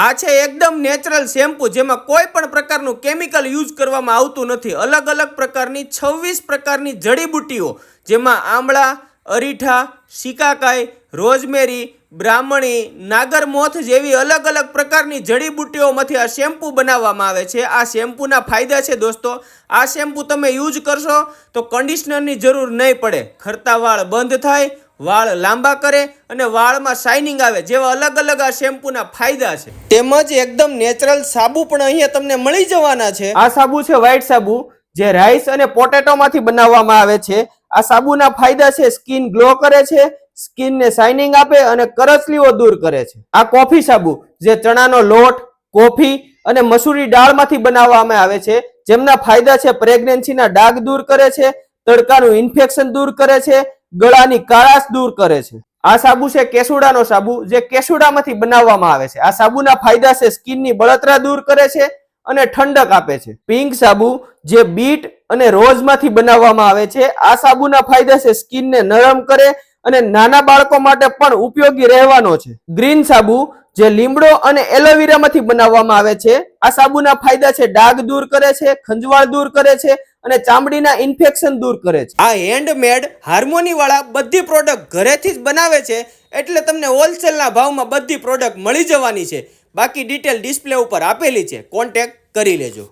આ છે એકદમ નેચરલ શેમ્પુ જેમાં કોઈ પણ પ્રકારનું કેમિકલ યુઝ કરવામાં આવતું નથી। અલગ અલગ પ્રકારની 26 પ્રકારની જડીબુટ્ટીઓ જેમાં આમળા, અરીઠા, શિકાકાઈ, રોઝમેરી, બ્રાહ્મણી, નાગરમોથ જેવી અલગ અલગ પ્રકારની જડીબુટ્ટીઓમાંથી આ શેમ્પુ બનાવવામાં આવે છે। આ શેમ્પૂના ફાયદા છે દોસ્તો, આ શેમ્પુ તમે યુઝ કરશો તો કન્ડિશનરની જરૂર નહીં પડે, ખરતા વાળ બંધ થાય, વાળ લાંબા કરે અને વાળમાં શાઇનિંગ આવે જેવા અલગ અલગ આ શેમ્પૂના ફાયદા છે। તેમજ એકદમ નેચરલ સાબુ પણ અહીંયા તમને મળી જવાના છે। આ સાબુ છે વ્હાઈટ સાબુ જે રાઈસ અને પોટેટોમાંથી બનાવવામાં આવે છે। આ સાબુના ફાયદા છે સ્કિન ગ્લો કરે છે, સ્કિનને શાઇનિંગ આપે અને કરચલીઓ દૂર કરે છે। આ કોફી સાબુ જે ચણાનો લોટ, કોફી અને મસૂરી દાળમાંથી બનાવવામાં આવે છે જેમના ફાયદા છે પ્રેગ્નન્સીના ડાઘ દૂર કરે છે, તડકાનું ઇન્ફેક્શન દૂર કરે છે, ગળાની કાળાશ દૂર કરે છે। આ સાબુ છે કેસુડાનો સાબુ જે કેસુડામાંથી બનાવવામાં આવે છે। આ સાબુના ફાયદા છે સ્કિનની બળતરા દૂર કરે છે અને ઠંડક આપે છે। પિંક સાબુ જે બીટ અને રોઝમાંથી બનાવવામાં આવે છે। આ સાબુના ફાયદા છે સ્કિનને નરમ કરે અને નાના બાળકો માટે પણ ઉપયોગી રહેવાનો છે। ગ્રીન સાબુ જે લીમડો અને એલોવેરામાંથી બનાવવામાં આવે છે। આ સાબુના ફાયદા છે ડાઘ દૂર કરે છે, ખંજવાળ દૂર કરે છે અને ચામડીના ઇન્ફેક્શન દૂર કરે છે। આ હેન્ડમેડ હાર્મોની વાળા બધી પ્રોડક્ટ ઘરેથી જ બનાવે છે એટલે તમને હોલસેલના ભાવમાં બધી પ્રોડક્ટ મળી જવાની છે। બાકી ડિટેલ ડિસ્પ્લે ઉપર આપેલી છે, કોન્ટેક્ટ કરી લેજો।